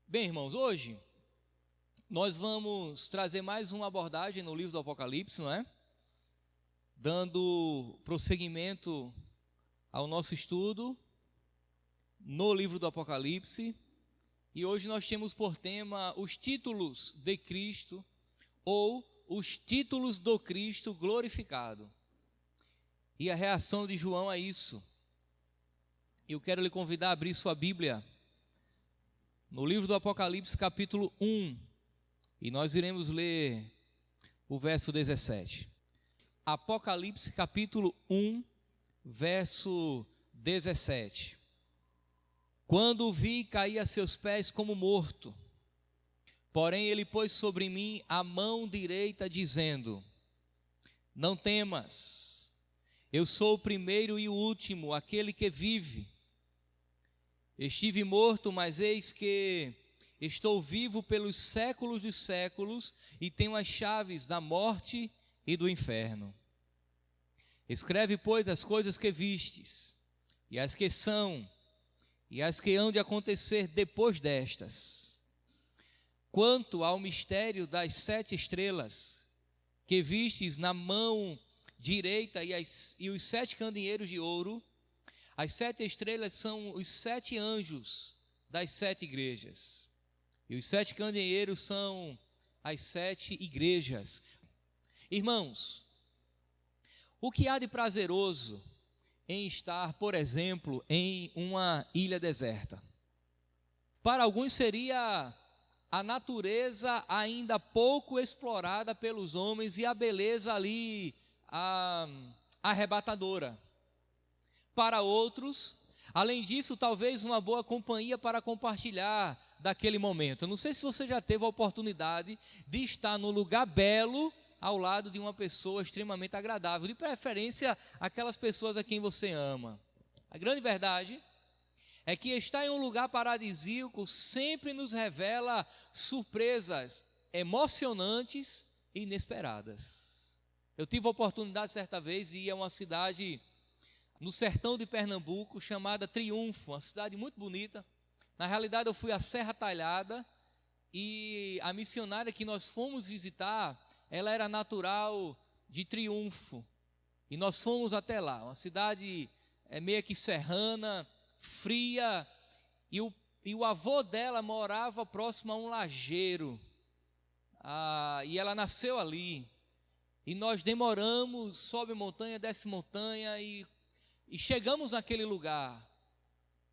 Bem, irmãos, hoje nós vamos trazer mais uma abordagem no livro do Apocalipse, não é? Dando prosseguimento ao nosso estudo no livro do Apocalipse. E hoje nós temos por tema os títulos de Cristo ou os títulos do Cristo glorificado. E a reação de João a isso. Eu quero lhe convidar a abrir sua Bíblia no livro do Apocalipse, capítulo 1, e nós iremos ler o verso 17. Apocalipse, capítulo 1, verso 17. Quando o vi, caí a seus pés como morto. Porém ele pôs sobre mim a mão direita, dizendo: não temas, eu sou o primeiro e o último, aquele que vive. Estive morto, mas eis que estou vivo pelos séculos dos séculos e tenho as chaves da morte e do inferno. Escreve, pois, as coisas que vistes, e as que são, e as que hão de acontecer depois destas. Quanto ao mistério das 7 estrelas, que vistes na mão direita e os 7 candeeiros de ouro, as 7 estrelas são os 7 anjos das 7 igrejas. E os 7 candeeiros são as 7 igrejas. Irmãos, o que há de prazeroso em estar, por exemplo, em uma ilha deserta? Para alguns seria a natureza ainda pouco explorada pelos homens e a beleza ali arrebatadora. Para outros, além disso, talvez uma boa companhia para compartilhar daquele momento. Eu não sei se você já teve a oportunidade de estar num lugar belo ao lado de uma pessoa extremamente agradável, de preferência aquelas pessoas a quem você ama. A grande verdade é que estar em um lugar paradisíaco sempre nos revela surpresas emocionantes e inesperadas. Eu tive a oportunidade certa vez de ir a uma cidade no sertão de Pernambuco, chamada Triunfo, uma cidade muito bonita. Na realidade, eu fui à Serra Talhada e a missionária que nós fomos visitar, ela era natural de Triunfo. E nós fomos até lá, uma cidade meio que serrana, fria, e o avô dela morava próximo a um lajeiro. E ela nasceu ali. E nós demoramos, sobe montanha, desce montanha, e chegamos naquele lugar,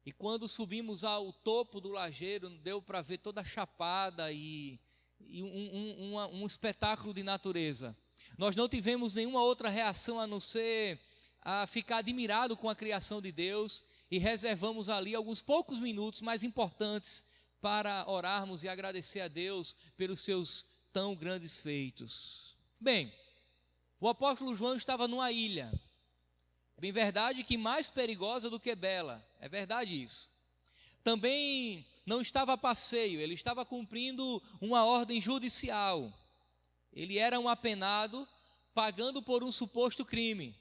e quando subimos ao topo do lajeiro, deu para ver toda a chapada e um espetáculo de natureza. Nós não tivemos nenhuma outra reação a não ser a ficar admirado com a criação de Deus, e reservamos ali alguns poucos minutos mais importantes para orarmos e agradecer a Deus pelos seus tão grandes feitos. Bem, o apóstolo João estava numa ilha, bem verdade que mais perigosa do que bela, é verdade isso. Também não estava a passeio, ele estava cumprindo uma ordem judicial. Ele era um apenado, pagando por um suposto crime.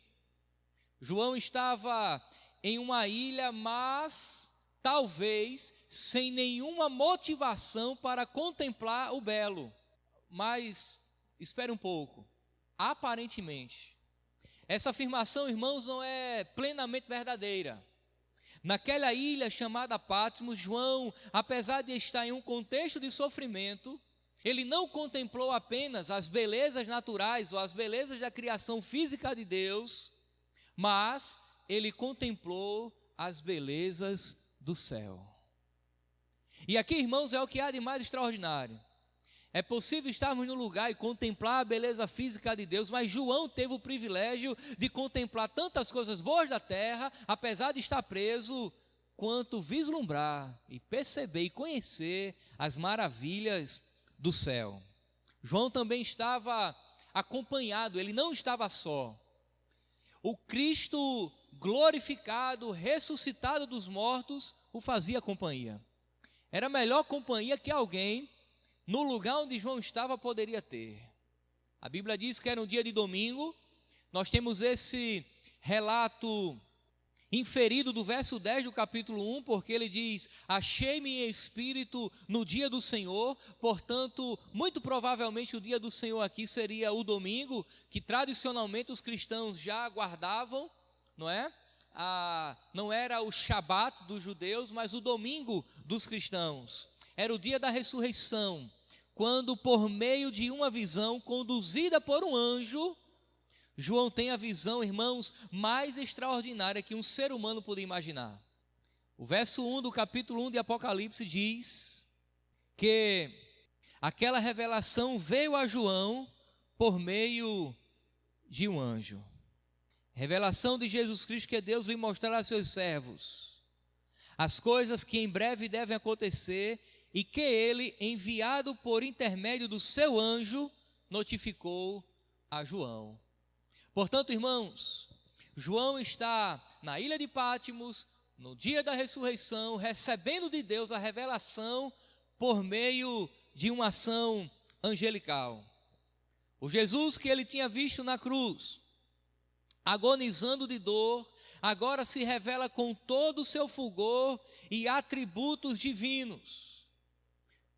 João estava em uma ilha, mas talvez sem nenhuma motivação para contemplar o belo. Mas espere um pouco, aparentemente essa afirmação, irmãos, não é plenamente verdadeira. Naquela ilha chamada Patmos, João, apesar de estar em um contexto de sofrimento, ele não contemplou apenas as belezas naturais ou as belezas da criação física de Deus, mas ele contemplou as belezas do céu. E aqui, irmãos, é o que há de mais extraordinário. É possível estarmos no lugar e contemplar a beleza física de Deus, mas João teve o privilégio de contemplar tantas coisas boas da terra, apesar de estar preso, quanto vislumbrar e perceber e conhecer as maravilhas do céu. João também estava acompanhado, ele não estava só. O Cristo glorificado, ressuscitado dos mortos, o fazia companhia. Era melhor companhia que alguém no lugar onde João estava poderia ter. A Bíblia diz que era um dia de domingo. Nós temos esse relato inferido do verso 10 do capítulo 1, porque ele diz: achei-me em espírito no dia do Senhor. Portanto, muito provavelmente o dia do Senhor aqui seria o domingo, que tradicionalmente os cristãos já guardavam, não é? Não era o Shabat dos judeus, mas o domingo dos cristãos. Era o dia da ressurreição, quando por meio de uma visão conduzida por um anjo, João tem a visão, irmãos, mais extraordinária que um ser humano podia imaginar. O verso 1 do capítulo 1 de Apocalipse diz que aquela revelação veio a João por meio de um anjo. Revelação de Jesus Cristo que Deus veio mostrar a seus servos as coisas que em breve devem acontecer e que ele, enviado por intermédio do seu anjo, notificou a João. Portanto, irmãos, João está na ilha de Pátimos, no dia da ressurreição, recebendo de Deus a revelação por meio de uma ação angelical. O Jesus que ele tinha visto na cruz, agonizando de dor, agora se revela com todo o seu fulgor e atributos divinos.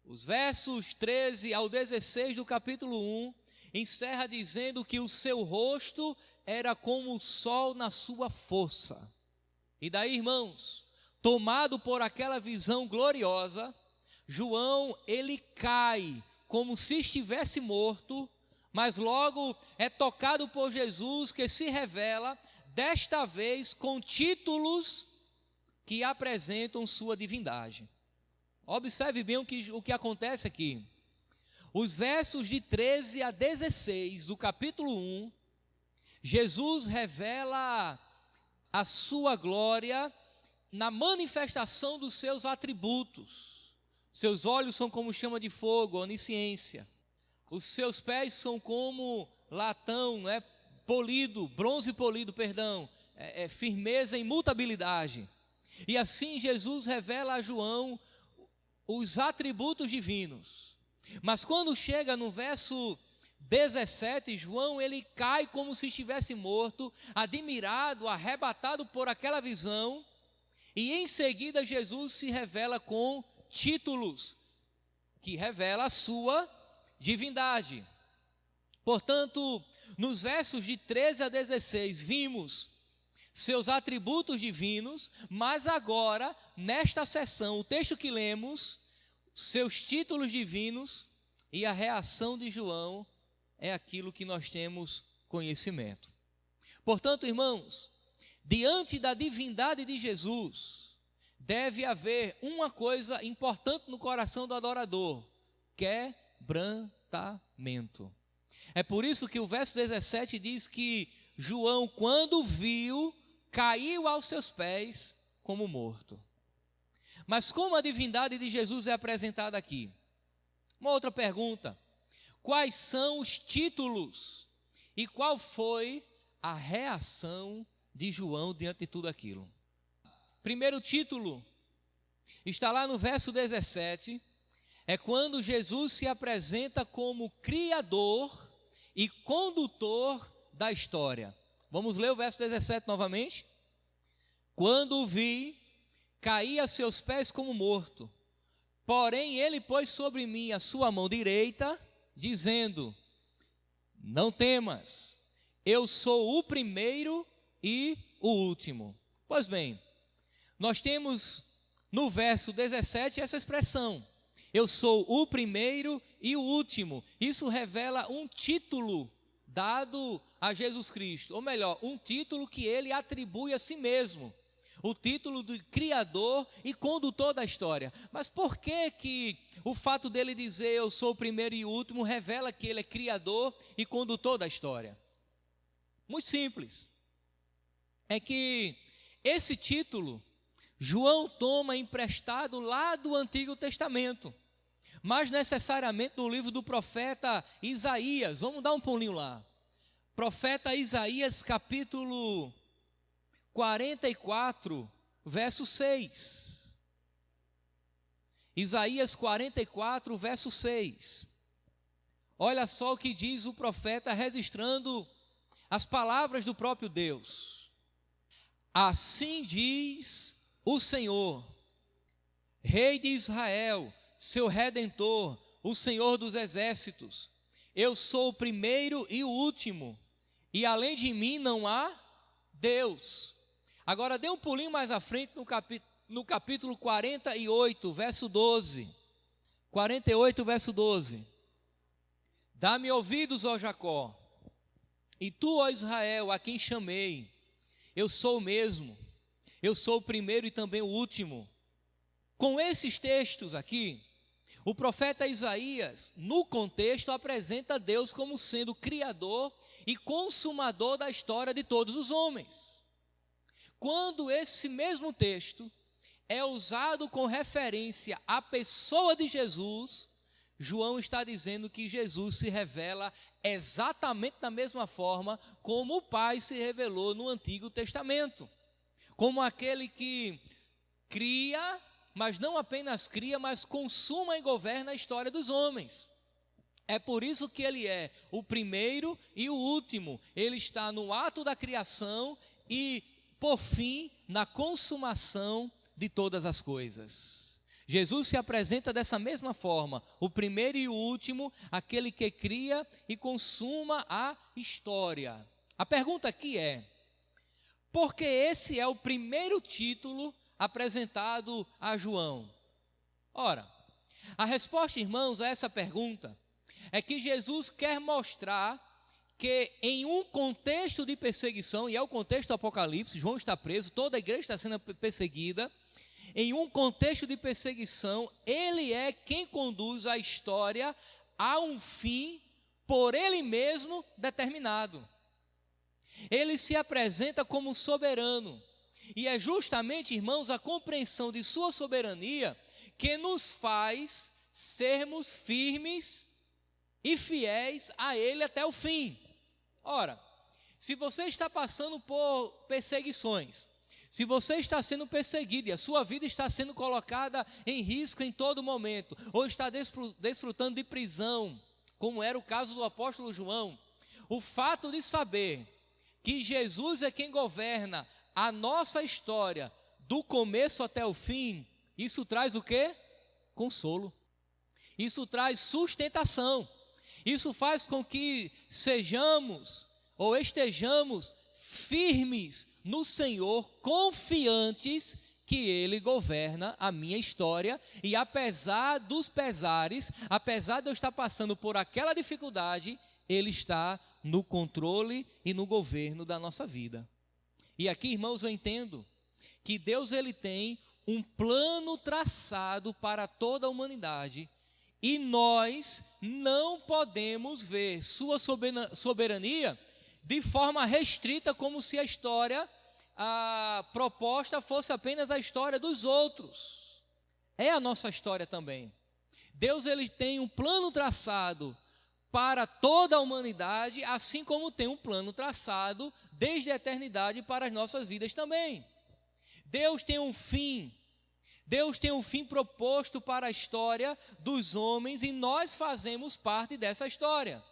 Os versos 13 ao 16 do capítulo 1 encerra dizendo que o seu rosto era como o sol na sua força. E daí, irmãos, tomado por aquela visão gloriosa, João, ele cai como se estivesse morto, mas logo é tocado por Jesus, que se revela, desta vez com títulos que apresentam sua divindade. Observe bem o que acontece aqui. Os versos de 13 a 16 do capítulo 1, Jesus revela a sua glória na manifestação dos seus atributos. Seus olhos são como chama de fogo, onisciência. Os seus pés são como latão, bronze polido, firmeza e imutabilidade. E assim Jesus revela a João os atributos divinos. Mas quando chega no verso 17, João, ele cai como se estivesse morto, admirado, arrebatado por aquela visão, e em seguida Jesus se revela com títulos, que revela a sua divindade. Portanto, nos versos de 13 a 16, vimos seus atributos divinos, mas agora, nesta sessão, o texto que lemos, seus títulos divinos e a reação de João é aquilo que nós temos conhecimento. Portanto, irmãos, diante da divindade de Jesus, deve haver uma coisa importante no coração do adorador: quebrantamento. É por isso que o verso 17 diz que João, quando viu, caiu aos seus pés como morto. Mas como a divindade de Jesus é apresentada aqui? Uma outra pergunta: quais são os títulos e qual foi a reação de João diante de tudo aquilo? Primeiro título está lá no verso 17, é quando Jesus se apresenta como Criador e condutor da história. Vamos ler o verso 17 novamente? Quando o vi, caí a seus pés como morto. Porém ele pôs sobre mim a sua mão direita, dizendo: não temas, eu sou o primeiro e o último. Pois bem, nós temos no verso 17 essa expressão: eu sou o primeiro e o último. Isso revela um título dado a Jesus Cristo, ou melhor, um título que ele atribui a si mesmo. O título de Criador e condutor da história. Mas por que o fato dele dizer eu sou o primeiro e o último revela que ele é Criador e condutor da história? Muito simples. É que esse título João toma emprestado lá do Antigo Testamento, mais necessariamente do livro do profeta Isaías. Vamos dar um pulinho lá. Profeta Isaías, capítulo 44, verso 6. Isaías 44, verso 6. Olha só o que diz o profeta registrando as palavras do próprio Deus. Assim diz o Senhor, Rei de Israel, seu Redentor, o Senhor dos exércitos. Eu sou o primeiro e o último, e além de mim não há Deus. Agora dê um pulinho mais à frente no capítulo 48, verso 12. 48, verso 12. Dá-me ouvidos, ó Jacó, e tu, ó Israel, a quem chamei. Eu sou o mesmo, eu sou o primeiro e também o último. Com esses textos aqui, o profeta Isaías, no contexto, apresenta Deus como sendo criador e consumador da história de todos os homens. Quando esse mesmo texto é usado com referência à pessoa de Jesus, João está dizendo que Jesus se revela exatamente da mesma forma como o Pai se revelou no Antigo Testamento, como aquele que cria, mas não apenas cria, mas consuma e governa a história dos homens. É por isso que ele é o primeiro e o último. Ele está no ato da criação e, por fim, na consumação de todas as coisas. Jesus se apresenta dessa mesma forma, o primeiro e o último, aquele que cria e consuma a história. A pergunta aqui é: por que esse é o primeiro título apresentado a João? Ora, a resposta, irmãos, a essa pergunta é que Jesus quer mostrar que em um contexto de perseguição, e é o contexto do Apocalipse, João está preso, toda a igreja está sendo perseguida. Em um contexto de perseguição, ele é quem conduz a história a um fim por ele mesmo determinado. Ele se apresenta como soberano, e é justamente, irmãos, a compreensão de sua soberania que nos faz sermos firmes e fiéis a ele até o fim. Ora, se você está passando por perseguições, se você está sendo perseguido e a sua vida está sendo colocada em risco em todo momento, ou está desfrutando de prisão, como era o caso do apóstolo João, o fato de saber que Jesus é quem governa a nossa história do começo até o fim, isso traz o quê? Consolo. Isso traz sustentação. Isso faz com que sejamos ou estejamos firmes no Senhor, confiantes que Ele governa a minha história, e apesar dos pesares, apesar de eu estar passando por aquela dificuldade, Ele está no controle e no governo da nossa vida. E aqui, irmãos, eu entendo que Deus ele tem um plano traçado para toda a humanidade, e nós não podemos ver sua soberania de forma restrita, como se a história proposta fosse apenas a história dos outros. É a nossa história também. Deus ele tem um plano traçado para toda a humanidade, assim como tem um plano traçado desde a eternidade para as nossas vidas também. Deus tem um fim. Deus tem um fim proposto para a história dos homens, e nós fazemos parte dessa história.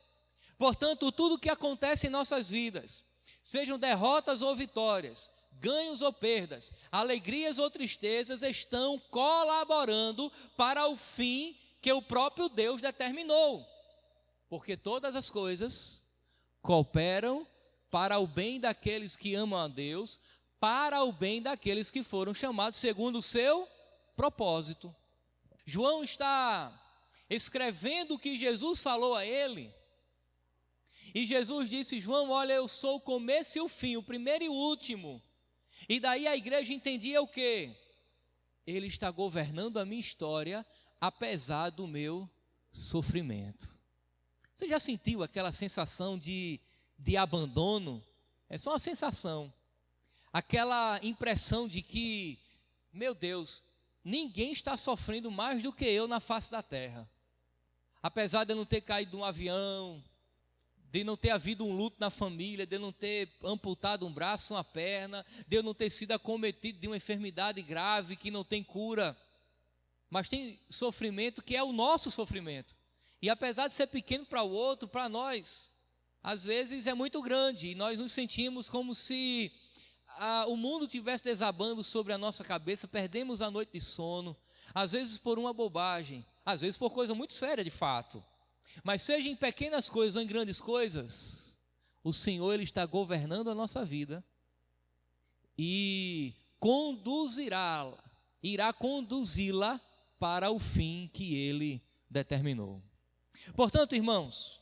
Portanto, tudo o que acontece em nossas vidas, sejam derrotas ou vitórias, ganhos ou perdas, alegrias ou tristezas, estão colaborando para o fim que o próprio Deus determinou. Porque todas as coisas cooperam para o bem daqueles que amam a Deus, para o bem daqueles que foram chamados segundo o seu propósito. João está escrevendo o que Jesus falou a ele. E Jesus disse: João, olha, eu sou o começo e o fim, o primeiro e o último. E daí a igreja entendia o quê? Ele está governando a minha história, apesar do meu sofrimento. Você já sentiu aquela sensação de abandono? É só uma sensação. Aquela impressão de que, meu Deus, ninguém está sofrendo mais do que eu na face da terra. Apesar de eu não ter caído de um avião, de não ter havido um luto na família, de eu não ter amputado um braço, uma perna, de eu não ter sido acometido de uma enfermidade grave que não tem cura. Mas tem sofrimento que é o nosso sofrimento. E apesar de ser pequeno para o outro, para nós, às vezes é muito grande. E nós nos sentimos como se o mundo estivesse desabando sobre a nossa cabeça, perdemos a noite de sono, às vezes por uma bobagem, às vezes por coisa muito séria de fato, mas seja em pequenas coisas ou em grandes coisas, o Senhor Ele está governando a nossa vida e irá conduzi-la para o fim que Ele determinou. Portanto, irmãos,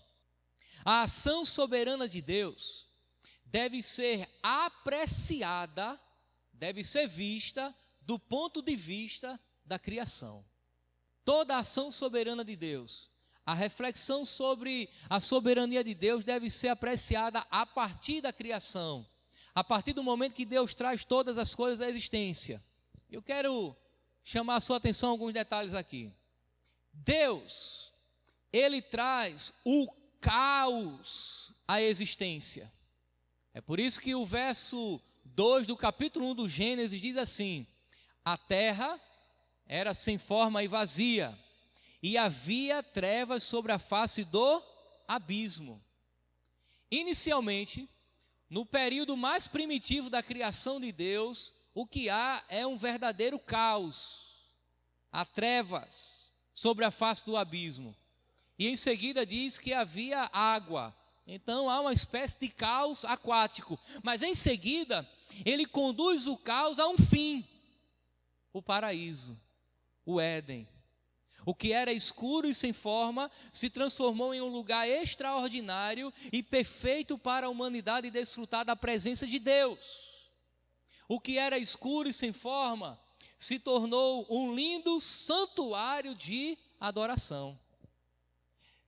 a ação soberana de Deus deve ser apreciada, deve ser vista do ponto de vista da criação. Toda a ação soberana de Deus, a reflexão sobre a soberania de Deus deve ser apreciada a partir da criação, a partir do momento que Deus traz todas as coisas à existência. Eu quero chamar a sua atenção a alguns detalhes aqui. Deus, Ele traz o caos à existência. É por isso que o verso 2 do capítulo 1 do Gênesis diz assim: a terra era sem forma e vazia, e havia trevas sobre a face do abismo. Inicialmente, no período mais primitivo da criação de Deus, o que há é um verdadeiro caos. Há trevas sobre a face do abismo. E em seguida diz que havia água. Então há uma espécie de caos aquático. Mas em seguida, ele conduz o caos a um fim. O paraíso, o Éden. O que era escuro e sem forma se transformou em um lugar extraordinário e perfeito para a humanidade desfrutar da presença de Deus. O que era escuro e sem forma se tornou um lindo santuário de adoração.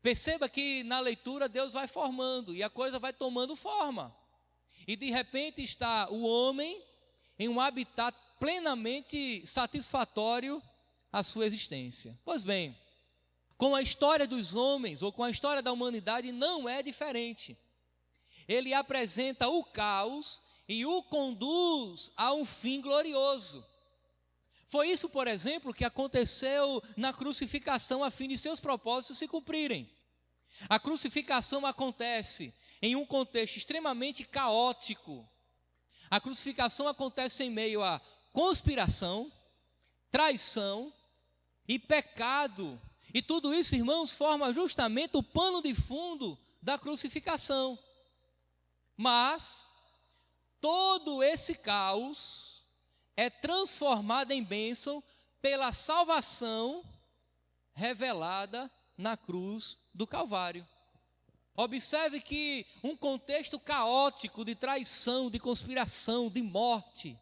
Perceba que na leitura Deus vai formando e a coisa vai tomando forma. E de repente está o homem em um habitat plenamente satisfatório à sua existência. Pois bem, com a história dos homens ou com a história da humanidade não é diferente. Ele apresenta o caos e o conduz a um fim glorioso. Foi isso, por exemplo, que aconteceu na crucificação a fim de seus propósitos se cumprirem. A crucificação acontece em um contexto extremamente caótico. A crucificação acontece em meio a conspiração, traição e pecado. E tudo isso, irmãos, forma justamente o pano de fundo da crucificação. Mas todo esse caos é transformado em bênção pela salvação revelada na cruz do Calvário. Observe que um contexto caótico de traição, de conspiração, de morte,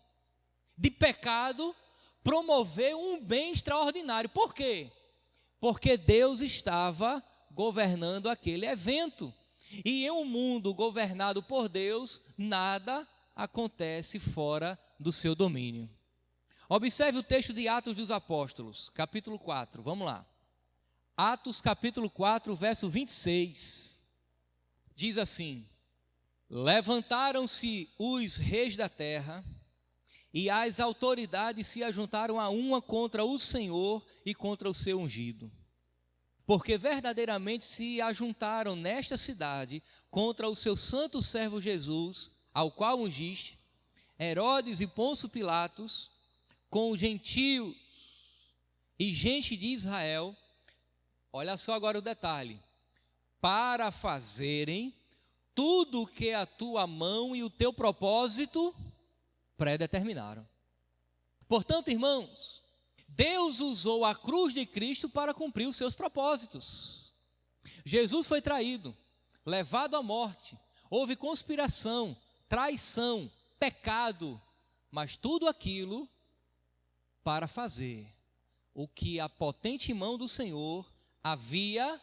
de pecado, promoveu um bem extraordinário. Por quê? Porque Deus estava governando aquele evento. E em um mundo governado por Deus, nada acontece fora do seu domínio. Observe o texto de Atos dos Apóstolos, capítulo 4, vamos lá. Atos capítulo 4, verso 26, diz assim: levantaram-se os reis da terra, e as autoridades se ajuntaram a uma contra o Senhor e contra o seu ungido. Porque verdadeiramente se ajuntaram nesta cidade contra o seu santo servo Jesus, ao qual ungiste, Herodes e Pôncio Pilatos, com os gentios e gente de Israel, olha só agora o detalhe, para fazerem tudo o que a tua mão e o teu propósito predeterminaram. Portanto, irmãos, Deus usou a cruz de Cristo para cumprir os seus propósitos. Jesus foi traído, levado à morte, houve conspiração, traição, pecado, mas tudo aquilo para fazer o que a potente mão do Senhor havia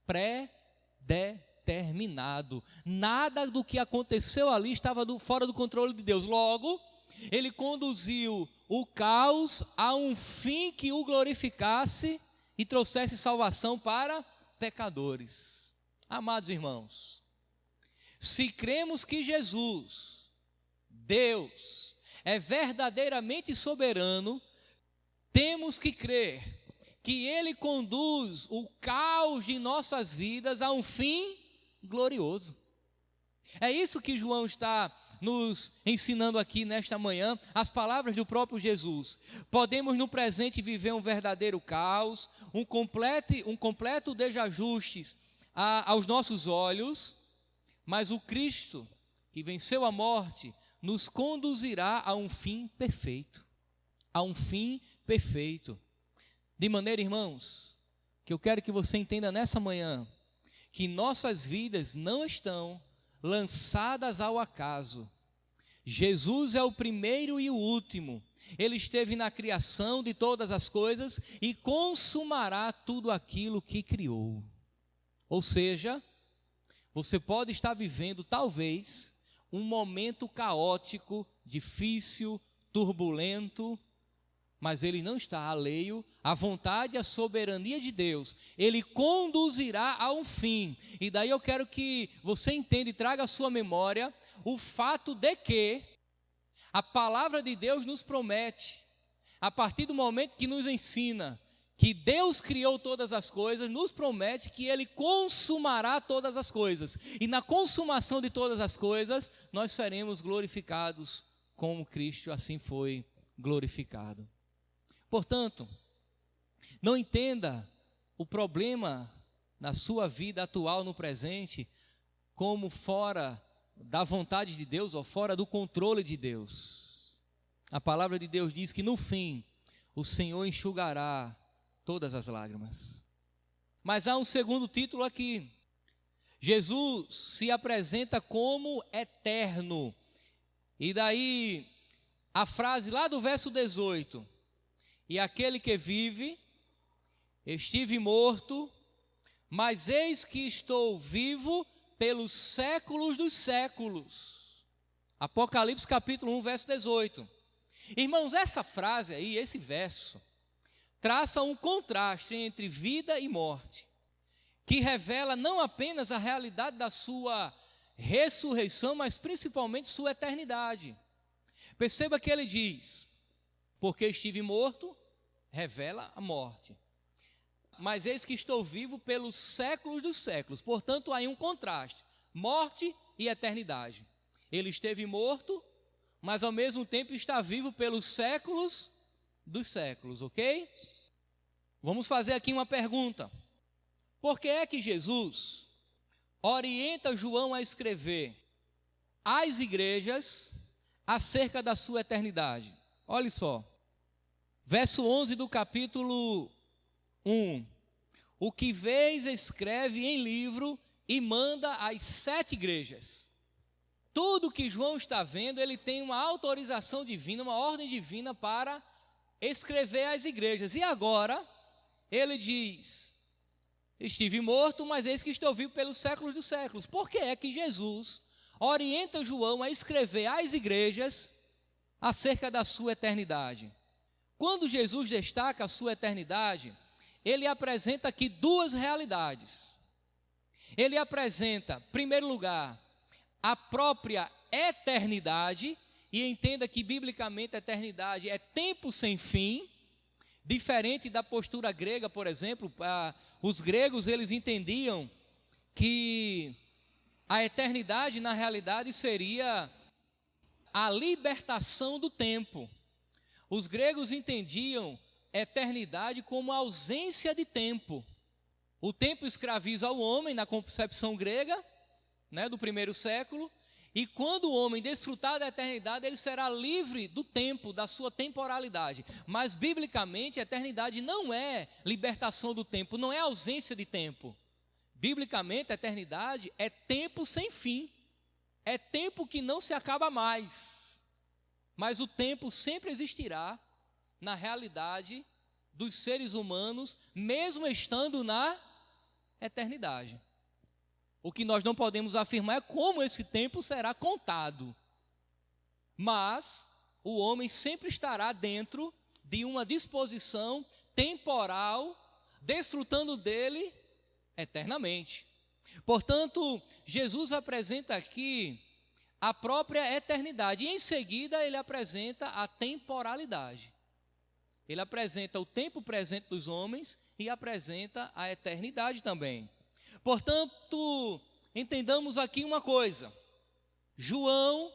predeterminado. Nada do que aconteceu ali estava fora do controle de Deus. Logo, ele conduziu o caos a um fim que o glorificasse e trouxesse salvação para pecadores. Amados irmãos, se cremos que Jesus, Deus, é verdadeiramente soberano, temos que crer que Ele conduz o caos de nossas vidas a um fim glorioso. É isso que João está nos ensinando aqui nesta manhã, as palavras do próprio Jesus. Podemos no presente viver um verdadeiro caos, um completo desajustes aos nossos olhos, mas o Cristo que venceu a morte nos conduzirá a um fim perfeito. A um fim perfeito. De maneira, irmãos, que eu quero que você entenda nessa manhã, que nossas vidas não estão lançadas ao acaso. Jesus é o primeiro e o último. Ele esteve na criação de todas as coisas e consumará tudo aquilo que criou. Ou seja, você pode estar vivendo, talvez, um momento caótico, difícil, turbulento, mas ele não está alheio à vontade e à soberania de Deus. Ele conduzirá a um fim. E daí eu quero que você entenda e traga à sua memória o fato de que a palavra de Deus nos promete, a partir do momento que nos ensina que Deus criou todas as coisas, nos promete que Ele consumará todas as coisas. E na consumação de todas as coisas, nós seremos glorificados como Cristo assim foi glorificado. Portanto, não entenda o problema na sua vida atual, no presente, como fora da vontade de Deus ou fora do controle de Deus. A palavra de Deus diz que no fim, o Senhor enxugará todas as lágrimas. Mas há um segundo título aqui. Jesus se apresenta como eterno. E daí, a frase lá do verso 18... E aquele que vive, estive morto, mas eis que estou vivo pelos séculos dos séculos. Apocalipse capítulo 1, verso 18. Irmãos, essa frase aí, esse verso, traça um contraste entre vida e morte, que revela não apenas a realidade da sua ressurreição, mas principalmente sua eternidade. Perceba que ele diz, porque estive morto, revela a morte. Mas eis que estou vivo pelos séculos dos séculos. Portanto, há aí um contraste, morte e eternidade. Ele esteve morto, mas ao mesmo tempo está vivo pelos séculos dos séculos, ok? Vamos fazer aqui uma pergunta. Por que é que Jesus orienta João a escrever às igrejas acerca da sua eternidade? Olha só. Verso 11 do capítulo 1. O que vês escreve em livro e manda às 7 igrejas. Tudo que João está vendo, ele tem uma autorização divina, uma ordem divina para escrever às igrejas. E agora, ele diz, estive morto, mas eis que estou vivo pelos séculos dos séculos. Por que é que Jesus orienta João a escrever às igrejas acerca da sua eternidade? Quando Jesus destaca a sua eternidade, ele apresenta aqui duas realidades. Ele apresenta, em primeiro lugar, a própria eternidade, e entenda que biblicamente a eternidade é tempo sem fim, diferente da postura grega, por exemplo. Os gregos, eles entendiam que a eternidade, na realidade, seria a libertação do tempo. Os gregos entendiam eternidade como ausência de tempo. O tempo escraviza o homem na concepção grega, do primeiro século, e quando o homem desfrutar da eternidade, ele será livre do tempo, da sua temporalidade. Mas, biblicamente, a eternidade não é libertação do tempo, não é ausência de tempo. Biblicamente, a eternidade é tempo sem fim, é tempo que não se acaba mais. Mas o tempo sempre existirá na realidade dos seres humanos, mesmo estando na eternidade. O que nós não podemos afirmar é como esse tempo será contado. Mas o homem sempre estará dentro de uma disposição temporal, desfrutando dele eternamente. Portanto, Jesus apresenta aqui a própria eternidade, e em seguida ele apresenta a temporalidade. Ele apresenta o tempo presente dos homens e apresenta a eternidade também. Portanto, entendamos aqui uma coisa. João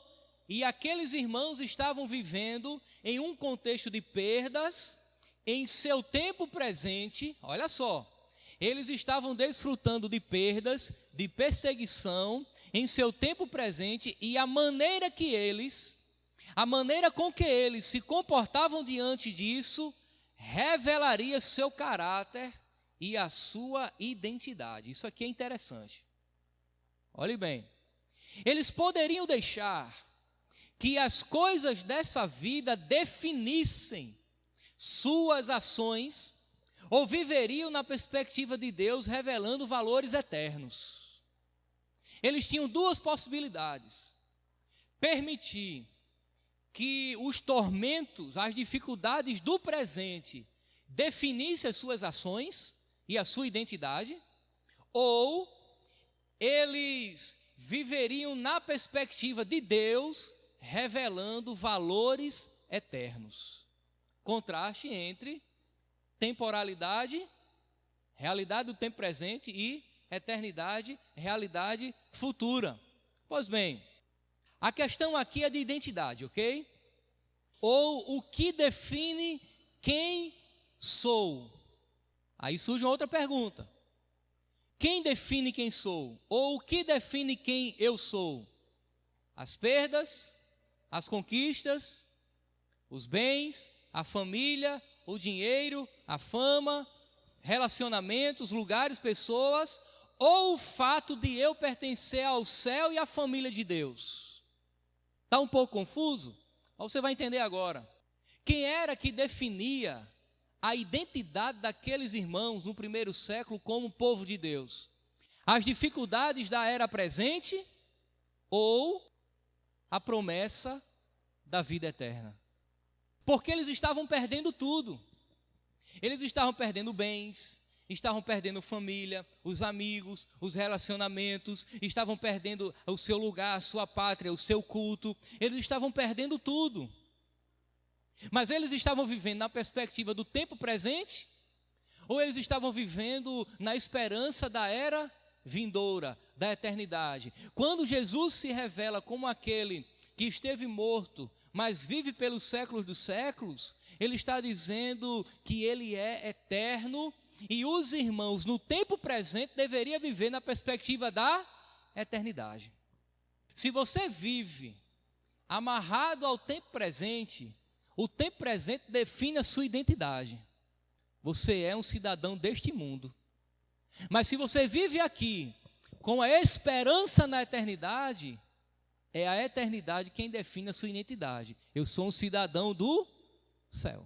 e aqueles irmãos estavam vivendo em um contexto de perdas, em seu tempo presente, olha só, eles estavam desfrutando de perdas, de perseguição, em seu tempo presente, e a maneira com que eles se comportavam diante disso, revelaria seu caráter e a sua identidade. Isso aqui é interessante. Olhe bem, eles poderiam deixar que as coisas dessa vida definissem suas ações, ou viveriam na perspectiva de Deus, revelando valores eternos. Eles tinham duas possibilidades: permitir que os tormentos, as dificuldades do presente definissem as suas ações e a sua identidade, ou eles viveriam na perspectiva de Deus, revelando valores eternos. Contraste entre temporalidade, realidade do tempo presente, e eternidade, realidade futura. Pois bem, a questão aqui é de identidade, ok? Ou o que define quem sou? Aí surge uma outra pergunta. Quem define quem sou? Ou o que define quem eu sou? As perdas, as conquistas, os bens, a família, o dinheiro, a fama, relacionamentos, lugares, pessoas, ou o fato de eu pertencer ao céu e à família de Deus? Está um pouco confuso? Mas você vai entender agora. Quem era que definia a identidade daqueles irmãos no primeiro século como povo de Deus? As dificuldades da era presente ou a promessa da vida eterna? Porque eles estavam perdendo tudo. Eles estavam perdendo bens, estavam perdendo família, os amigos, os relacionamentos, estavam perdendo o seu lugar, a sua pátria, o seu culto. Eles estavam perdendo tudo. Mas eles estavam vivendo na perspectiva do tempo presente, ou eles estavam vivendo na esperança da era vindoura, da eternidade? Quando Jesus se revela como aquele que esteve morto, mas vive pelos séculos dos séculos, ele está dizendo que ele é eterno, e os irmãos no tempo presente deveriam viver na perspectiva da eternidade. Se você vive amarrado ao tempo presente, o tempo presente define a sua identidade. Você é um cidadão deste mundo. Mas se você vive aqui com a esperança na eternidade, é a eternidade quem define a sua identidade. Eu sou um cidadão do céu.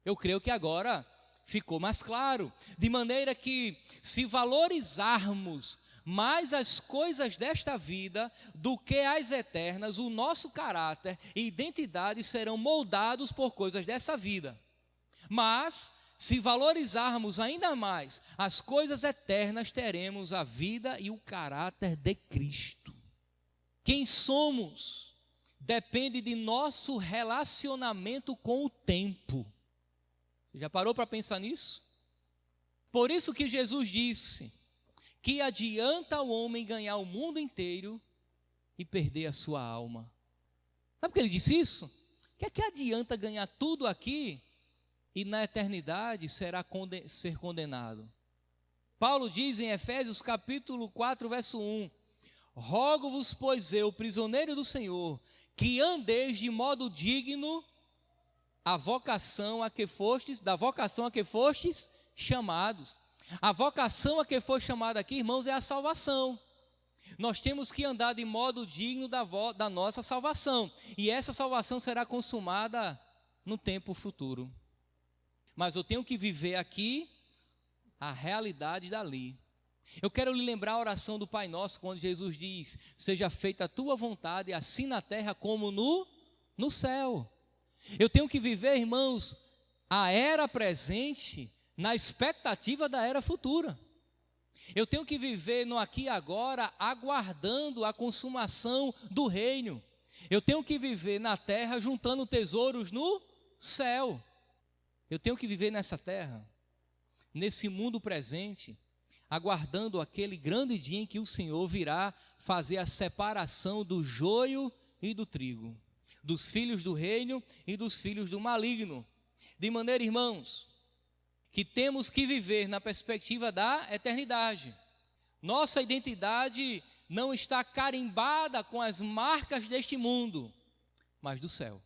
Eu creio que agora ficou mais claro. De maneira que, se valorizarmos mais as coisas desta vida do que as eternas, o nosso caráter e identidade serão moldados por coisas dessa vida. Mas, se valorizarmos ainda mais as coisas eternas, teremos a vida e o caráter de Cristo. Quem somos depende de nosso relacionamento com o tempo. Você já parou para pensar nisso? Por isso que Jesus disse: que adianta o homem ganhar o mundo inteiro e perder a sua alma? Sabe por que ele disse isso? Que adianta ganhar tudo aqui e na eternidade ser condenado? Paulo diz em Efésios capítulo 4, verso 1: rogo-vos, pois eu, prisioneiro do Senhor, que andeis de modo digno da vocação a que fostes chamados. A vocação a que foi chamada aqui, irmãos, é a salvação. Nós temos que andar de modo digno da nossa salvação. E essa salvação será consumada no tempo futuro. Mas eu tenho que viver aqui a realidade dali. Eu quero lhe lembrar a oração do Pai Nosso, quando Jesus diz: seja feita a tua vontade, assim na terra como no céu. Eu tenho que viver, irmãos, a era presente na expectativa da era futura. Eu tenho que viver no aqui e agora, aguardando a consumação do reino. Eu tenho que viver na terra, juntando tesouros no céu. Eu tenho que viver nessa terra, nesse mundo presente, aguardando aquele grande dia em que o Senhor virá fazer a separação do joio e do trigo, dos filhos do reino e dos filhos do maligno. De maneira, irmãos, que temos que viver na perspectiva da eternidade. Nossa identidade não está carimbada com as marcas deste mundo, mas do céu.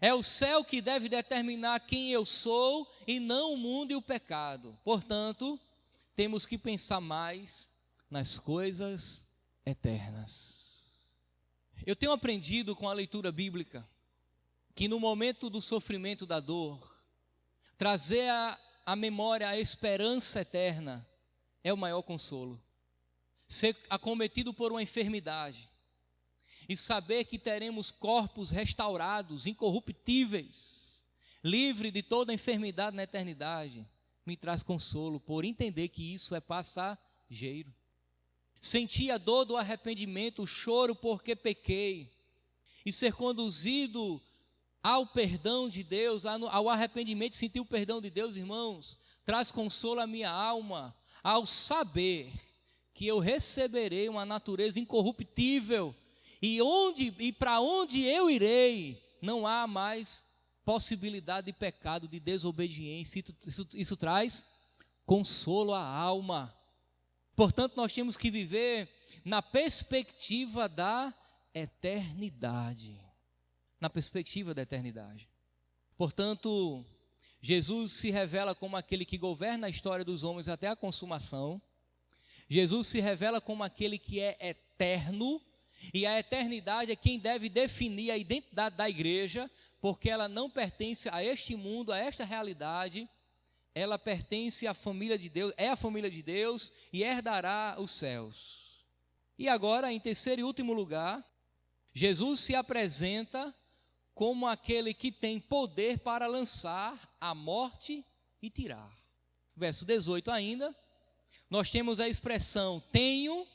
É o céu que deve determinar quem eu sou e não o mundo e o pecado. Portanto, temos que pensar mais nas coisas eternas. Eu tenho aprendido com a leitura bíblica que no momento do sofrimento, da dor, trazer à memória a esperança eterna é o maior consolo. Ser acometido por uma enfermidade e saber que teremos corpos restaurados, incorruptíveis, livre de toda enfermidade na eternidade, me traz consolo por entender que isso é passageiro. Sentir a dor do arrependimento, o choro porque pequei, e ser conduzido ao perdão de Deus, ao arrependimento, sentir o perdão de Deus, irmãos, traz consolo à minha alma, ao saber que eu receberei uma natureza incorruptível, e para onde eu irei, não há mais possibilidade de pecado, de desobediência. Isso traz consolo à alma. Portanto, nós temos que viver na perspectiva da eternidade. Na perspectiva da eternidade. Portanto, Jesus se revela como aquele que governa a história dos homens até a consumação. Jesus se revela como aquele que é eterno, e a eternidade é quem deve definir a identidade da igreja, porque ela não pertence a este mundo, a esta realidade, ela pertence à família de Deus, é a família de Deus e herdará os céus. E agora, em terceiro e último lugar, Jesus se apresenta como aquele que tem poder para lançar a morte e tirar. Verso 18 ainda, nós temos a expressão, tenho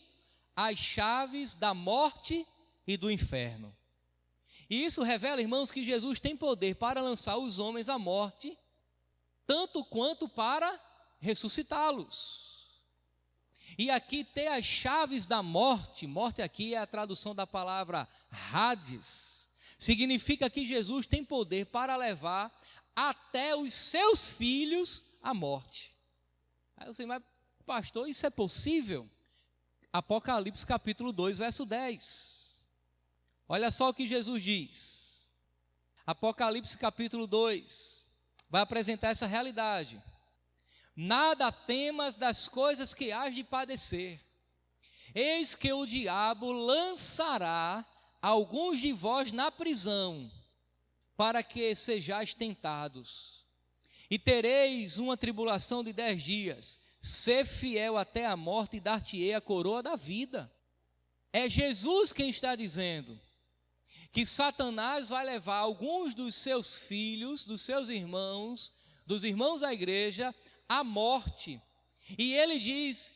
as chaves da morte e do inferno. E isso revela, irmãos, que Jesus tem poder para lançar os homens à morte, tanto quanto para ressuscitá-los. E aqui ter as chaves da morte, morte aqui é a tradução da palavra Hades, significa que Jesus tem poder para levar até os seus filhos à morte. Aí você, mas pastor, isso é possível? Apocalipse capítulo 2, verso 10. Olha só o que Jesus diz. Apocalipse capítulo 2 vai apresentar essa realidade. Nada temas das coisas que hás de padecer. Eis que o diabo lançará alguns de vós na prisão, para que sejais tentados. E tereis uma tribulação de 10 dias. Ser fiel até a morte e dar-te-ei a coroa da vida. É Jesus quem está dizendo que Satanás vai levar alguns dos seus filhos, dos seus irmãos, dos irmãos da igreja, à morte. E ele diz,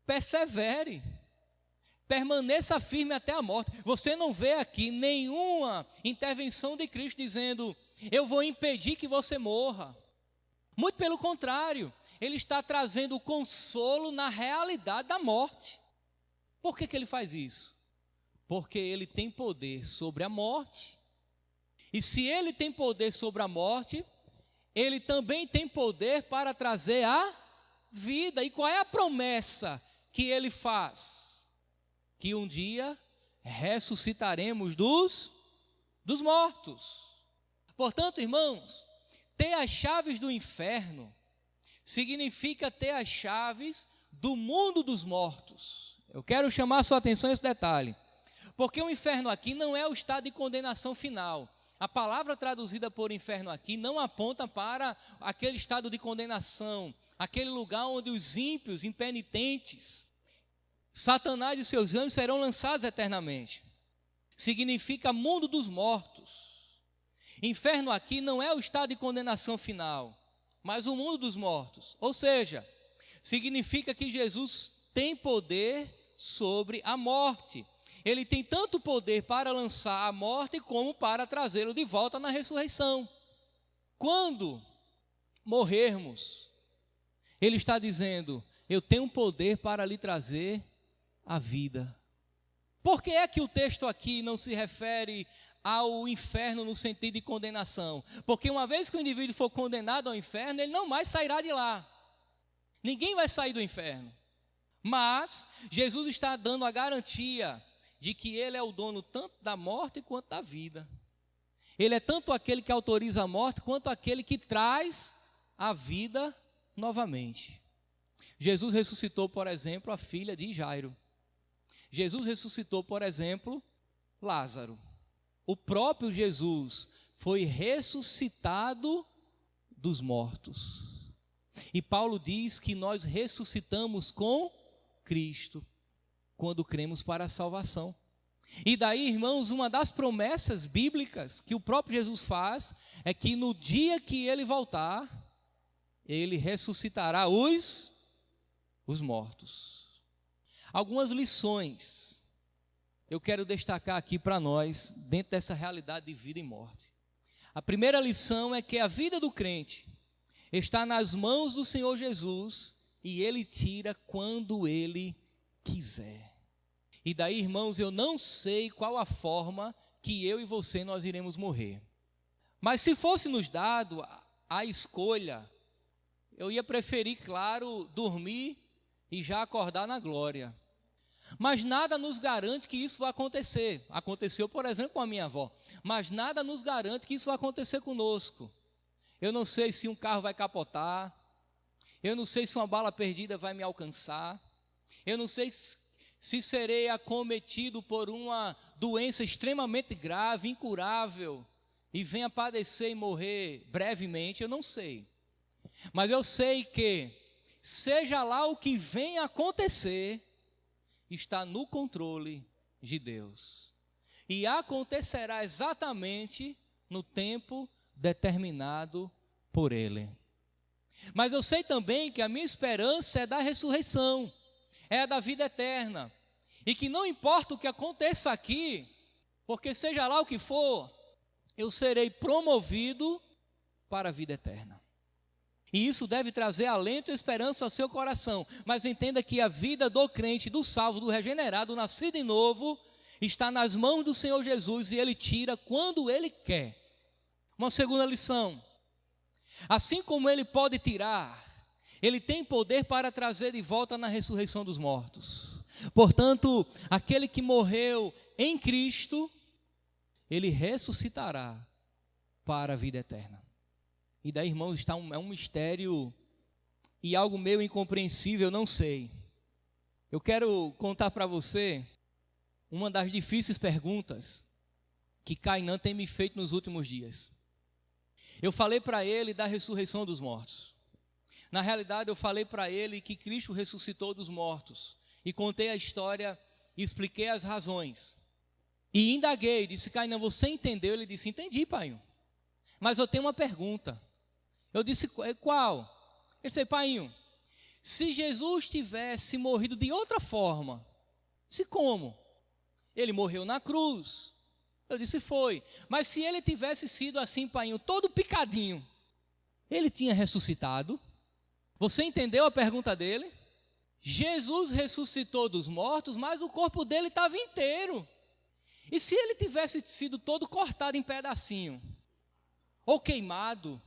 persevere, permaneça firme até a morte. Você não vê aqui nenhuma intervenção de Cristo dizendo, eu vou impedir que você morra. Muito pelo contrário, ele está trazendo consolo na realidade da morte. Por que ele faz isso? Porque ele tem poder sobre a morte. E se ele tem poder sobre a morte, ele também tem poder para trazer a vida. E qual é a promessa que ele faz? Que um dia ressuscitaremos dos mortos. Portanto, irmãos, ter as chaves do inferno significa ter as chaves do mundo dos mortos. Eu quero chamar a sua atenção a esse detalhe. Porque o inferno aqui não é o estado de condenação final. A palavra traduzida por inferno aqui não aponta para aquele estado de condenação, aquele lugar onde os ímpios, impenitentes, Satanás e seus anjos serão lançados eternamente. Significa mundo dos mortos. Inferno aqui não é o estado de condenação final, mas o mundo dos mortos. Ou seja, significa que Jesus tem poder sobre a morte. Ele tem tanto poder para lançar a morte como para trazê-lo de volta na ressurreição. Quando morrermos, ele está dizendo, eu tenho poder para lhe trazer a vida. Por que é que o texto aqui não se refere ao inferno no sentido de condenação? Porque uma vez que o indivíduo for condenado ao inferno, ele não mais sairá de lá. Ninguém vai sair do inferno. Mas Jesus está dando a garantia de que ele é o dono tanto da morte quanto da vida. Ele é tanto aquele que autoriza a morte quanto aquele que traz a vida novamente. Jesus ressuscitou, por exemplo, a filha de Jairo. Jesus ressuscitou, por exemplo, Lázaro. O próprio Jesus foi ressuscitado dos mortos. E Paulo diz que nós ressuscitamos com Cristo quando cremos para a salvação. E daí, irmãos, uma das promessas bíblicas que o próprio Jesus faz é que no dia que ele voltar, ele ressuscitará os mortos. Algumas lições eu quero destacar aqui para nós, dentro dessa realidade de vida e morte. A primeira lição é que a vida do crente está nas mãos do Senhor Jesus e Ele tira quando Ele quiser. E daí, irmãos, eu não sei qual a forma que eu e você nós iremos morrer. Mas se fosse nos dado a escolha, eu ia preferir, claro, dormir e já acordar na glória. Mas nada nos garante que isso vai acontecer. Aconteceu, por exemplo, com a minha avó. Mas nada nos garante que isso vai acontecer conosco. Eu não sei se um carro vai capotar. Eu não sei se uma bala perdida vai me alcançar. Eu não sei se serei acometido por uma doença extremamente grave, incurável, e venha padecer e morrer brevemente. Eu não sei. Mas eu sei que, seja lá o que venha acontecer, está no controle de Deus. E acontecerá exatamente no tempo determinado por Ele. Mas eu sei também que a minha esperança é da ressurreição, é da vida eterna. E que não importa o que aconteça aqui, porque seja lá o que for, eu serei promovido para a vida eterna. E isso deve trazer alento e esperança ao seu coração. Mas entenda que a vida do crente, do salvo, do regenerado, do nascido de novo, está nas mãos do Senhor Jesus e Ele tira quando Ele quer. Uma segunda lição. Assim como Ele pode tirar, Ele tem poder para trazer de volta na ressurreição dos mortos. Portanto, aquele que morreu em Cristo, Ele ressuscitará para a vida eterna. E daí, irmãos, é um mistério e algo meio incompreensível, não sei. Eu quero contar para você uma das difíceis perguntas que Cainã tem me feito nos últimos dias. Eu falei para ele da ressurreição dos mortos. Na realidade, eu falei para ele que Cristo ressuscitou dos mortos. E contei a história e expliquei as razões. E indaguei, disse: Cainã, você entendeu? Ele disse: entendi, pai. Mas eu tenho uma pergunta. Eu disse: qual? Ele disse: pai, se Jesus tivesse morrido de outra forma, disse: como? Ele morreu na cruz. Eu disse: foi. Mas se ele tivesse sido assim, pai, todo picadinho, ele tinha ressuscitado? Você entendeu a pergunta dele? Jesus ressuscitou dos mortos, mas o corpo dele estava inteiro. E se ele tivesse sido todo cortado em pedacinho, ou queimado,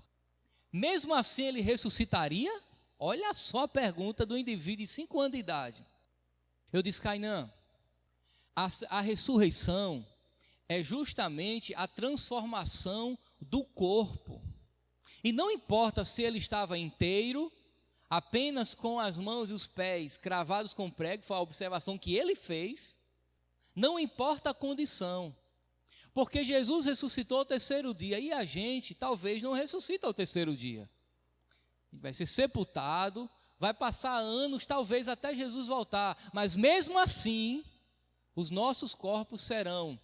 mesmo assim ele ressuscitaria? Olha só a pergunta do indivíduo de 5 anos de idade. Eu disse: Cainã, a ressurreição é justamente a transformação do corpo. E não importa se ele estava inteiro, apenas com as mãos e os pés cravados com prego, foi a observação que ele fez. Não importa a condição, porque Jesus ressuscitou ao terceiro dia, e a gente talvez não ressuscita ao terceiro dia. Vai ser sepultado, vai passar anos, talvez até Jesus voltar, mas mesmo assim, os nossos corpos serão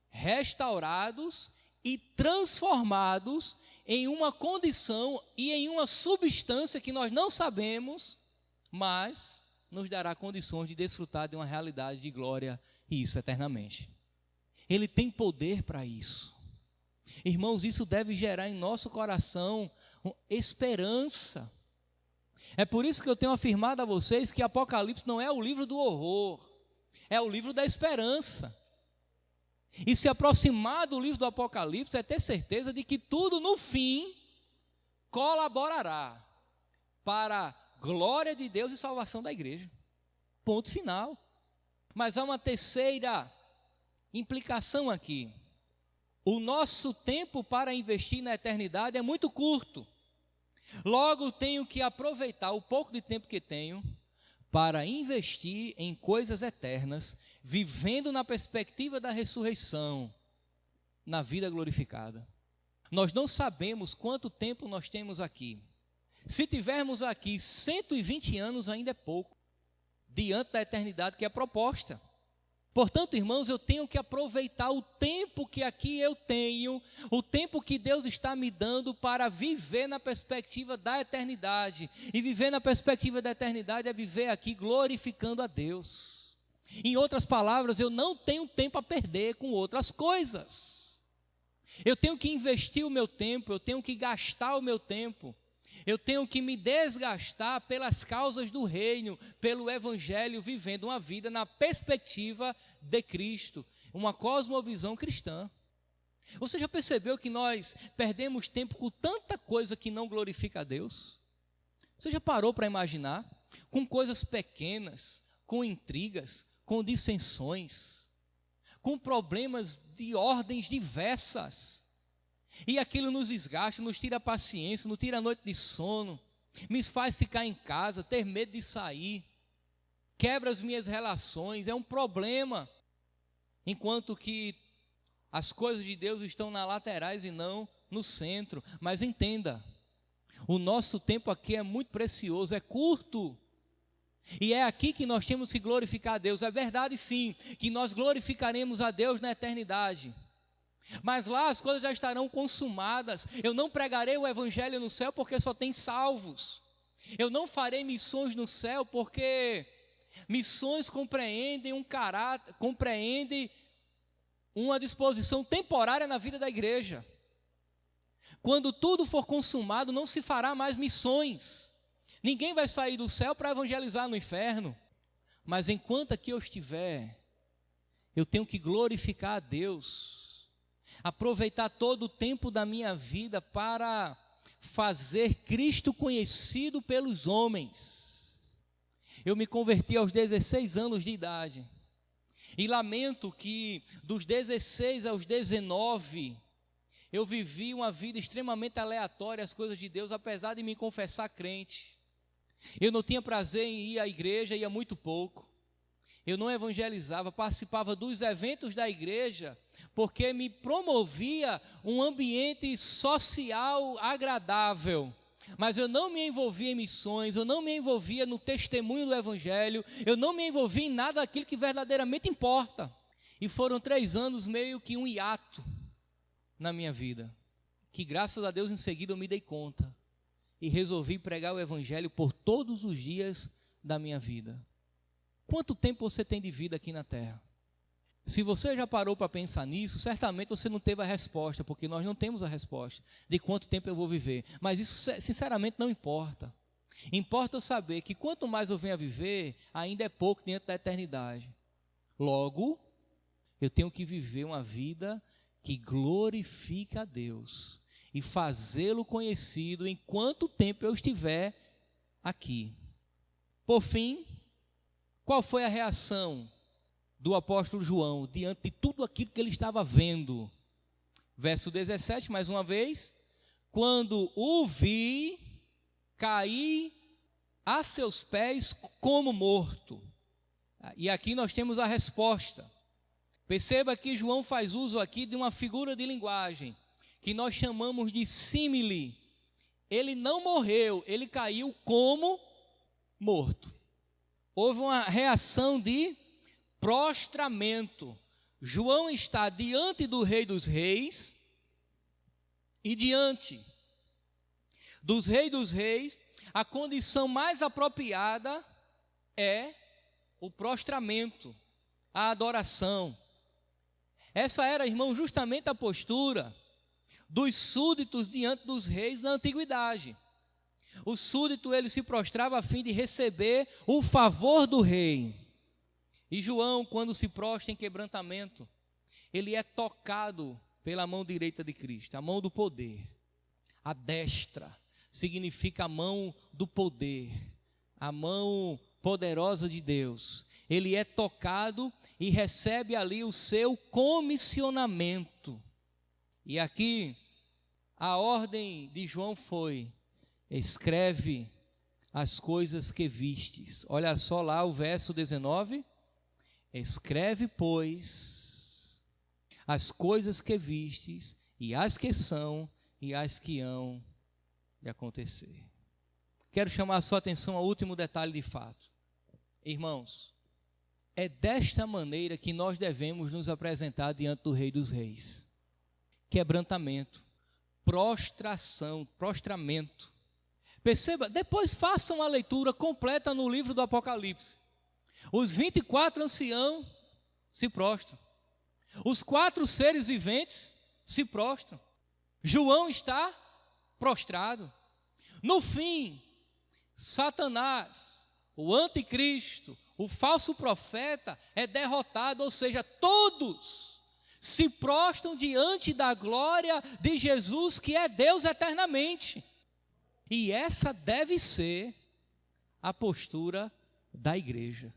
restaurados e transformados em uma condição e em uma substância que nós não sabemos, mas nos dará condições de desfrutar de uma realidade de glória, e isso eternamente. Ele tem poder para isso. Irmãos, isso deve gerar em nosso coração esperança. É por isso que eu tenho afirmado a vocês que Apocalipse não é o livro do horror, é o livro da esperança. E se aproximar do livro do Apocalipse é ter certeza de que tudo no fim colaborará para a glória de Deus e salvação da igreja. Ponto final. Mas há uma terceira implicação aqui. O nosso tempo para investir na eternidade é muito curto. Logo, tenho que aproveitar o pouco de tempo que tenho para investir em coisas eternas, vivendo na perspectiva da ressurreição, na vida glorificada. Nós não sabemos quanto tempo nós temos aqui. Se tivermos aqui 120 anos, ainda é pouco, diante da eternidade que é proposta. Portanto, irmãos, eu tenho que aproveitar o tempo que aqui eu tenho, o tempo que Deus está me dando para viver na perspectiva da eternidade. E viver na perspectiva da eternidade é viver aqui glorificando a Deus. Em outras palavras, eu não tenho tempo a perder com outras coisas. Eu tenho que investir o meu tempo, eu tenho que gastar o meu tempo. Eu tenho que me desgastar pelas causas do reino, pelo evangelho, vivendo uma vida na perspectiva de Cristo, uma cosmovisão cristã. Você já percebeu que nós perdemos tempo com tanta coisa que não glorifica a Deus? Você já parou para imaginar? Com coisas pequenas, com intrigas, com dissensões, com problemas de ordens diversas. E aquilo nos desgasta, nos tira a paciência, nos tira a noite de sono, me faz ficar em casa, ter medo de sair, quebra as minhas relações, é um problema. Enquanto que as coisas de Deus estão nas laterais e não no centro. Mas entenda, o nosso tempo aqui é muito precioso, é curto. E é aqui que nós temos que glorificar a Deus. É verdade sim, que nós glorificaremos a Deus na eternidade. Mas lá as coisas já estarão consumadas. Eu não pregarei o evangelho no céu porque só tem salvos. Eu não farei missões no céu porque missões compreendem um caráter, compreendem uma disposição temporária na vida da igreja. Quando tudo for consumado, não se fará mais missões. Ninguém vai sair do céu para evangelizar no inferno. Mas enquanto aqui eu estiver, eu tenho que glorificar a Deus. Aproveitar todo o tempo da minha vida para fazer Cristo conhecido pelos homens. Eu me converti aos 16 anos de idade. E lamento que dos 16 aos 19, eu vivi uma vida extremamente aleatória às coisas de Deus, apesar de me confessar crente. Eu não tinha prazer em ir à igreja, ia muito pouco. Eu não evangelizava, participava dos eventos da igreja, porque me promovia um ambiente social agradável. Mas eu não me envolvia em missões, eu não me envolvia no testemunho do evangelho, eu não me envolvia em nada daquilo que verdadeiramente importa. E foram 3 anos meio que um hiato na minha vida, que graças a Deus em seguida eu me dei conta e resolvi pregar o evangelho por todos os dias da minha vida. Quanto tempo você tem de vida aqui na terra? Se você já parou para pensar nisso, certamente você não teve a resposta, porque nós não temos a resposta de quanto tempo eu vou viver. Mas isso, sinceramente, não importa. Importa eu saber que quanto mais eu venho a viver, ainda é pouco diante da eternidade. Logo, eu tenho que viver uma vida que glorifica a Deus e fazê-lo conhecido enquanto tempo eu estiver aqui. Por fim, qual foi a reação do apóstolo João diante de tudo aquilo que ele estava vendo? Verso 17, mais uma vez. Quando o vi, caí a seus pés como morto. E aqui nós temos a resposta. Perceba que João faz uso aqui de uma figura de linguagem que nós chamamos de símile. Ele não morreu, ele caiu como morto. Houve uma reação de prostramento. João está diante do Rei dos Reis e diante dos Reis, a condição mais apropriada é o prostramento, a adoração. Essa era, irmão, justamente a postura dos súditos diante dos reis na antiguidade. O súdito, ele se prostrava a fim de receber o favor do rei. E João, quando se prostra em quebrantamento, ele é tocado pela mão direita de Cristo, a mão do poder. A destra significa a mão do poder, a mão poderosa de Deus. Ele é tocado e recebe ali o seu comissionamento. E aqui, a ordem de João foi: escreve as coisas que vistes. Olha só lá o verso 19. Escreve, pois, as coisas que vistes, e as que são, e as que hão de acontecer. Quero chamar a sua atenção ao último detalhe de fato. Irmãos, é desta maneira que nós devemos nos apresentar diante do Rei dos Reis. Quebrantamento, prostração, prostramento. Perceba, depois façam a leitura completa no livro do Apocalipse. Os 24 anciãos se prostram. Os 4 seres viventes se prostram. João está prostrado. No fim, Satanás, o anticristo, o falso profeta é derrotado, ou seja, todos se prostram diante da glória de Jesus, que é Deus eternamente. E essa deve ser a postura da igreja.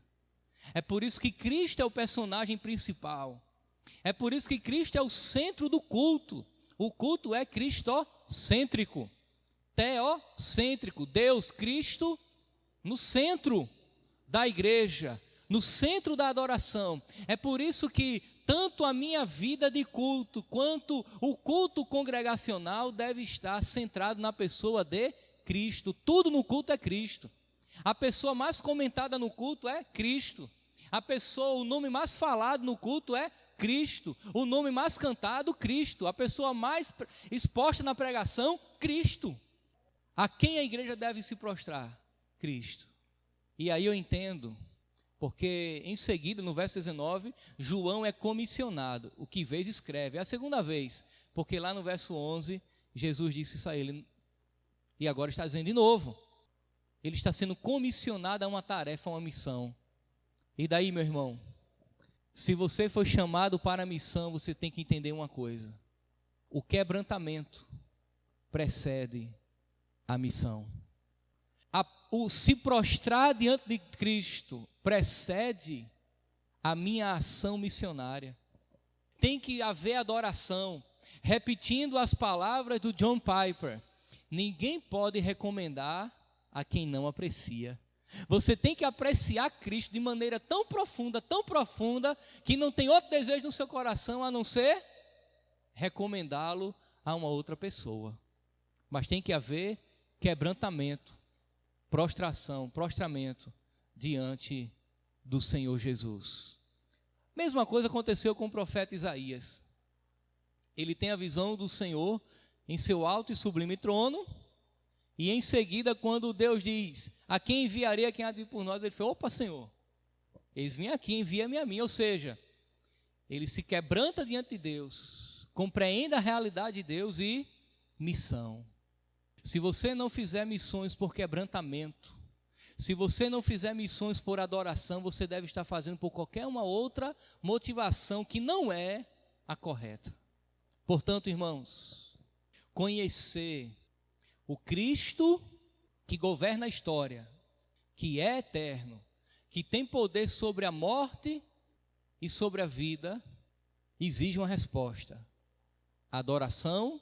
É por isso que Cristo é o personagem principal. É por isso que Cristo é o centro do culto. O culto é cristocêntrico, teocêntrico. Deus, Cristo, no centro da igreja, no centro da adoração. É por isso que tanto a minha vida de culto, quanto o culto congregacional deve estar centrado na pessoa de Cristo. Tudo no culto é Cristo. A pessoa mais comentada no culto é Cristo. A pessoa, o nome mais falado no culto é Cristo. O nome mais cantado, Cristo. A pessoa mais exposta na pregação, Cristo. A quem a igreja deve se prostrar? Cristo. E aí eu entendo, porque em seguida, no verso 19, João é comissionado. O que vês, escreve. É a segunda vez, porque lá no verso 11, Jesus disse isso a ele. E agora está dizendo de novo. Ele está sendo comissionado a uma tarefa, a uma missão. E daí, meu irmão, se você foi chamado para a missão, você tem que entender uma coisa: o quebrantamento precede a missão. O se prostrar diante de Cristo precede a minha ação missionária. Tem que haver adoração. Repetindo as palavras do John Piper: ninguém pode recomendar a quem não aprecia. Você tem que apreciar Cristo de maneira tão profunda, que não tem outro desejo no seu coração a não ser recomendá-lo a uma outra pessoa. Mas tem que haver quebrantamento, prostramento diante do Senhor Jesus. Mesma coisa aconteceu com o profeta Isaías. Ele tem a visão do Senhor em seu alto e sublime trono. E em seguida, quando Deus diz: a quem enviarei, a quem há de ir por nós? Ele fala: opa, Senhor, eis-me aqui, envia-me a mim. Ou seja, ele se quebranta diante de Deus, compreende a realidade de Deus e missão. Se você não fizer missões por quebrantamento, se você não fizer missões por adoração, você deve estar fazendo por qualquer uma outra motivação que não é a correta. Portanto, irmãos, conhecer o Cristo que governa a história, que é eterno, que tem poder sobre a morte e sobre a vida, exige uma resposta: adoração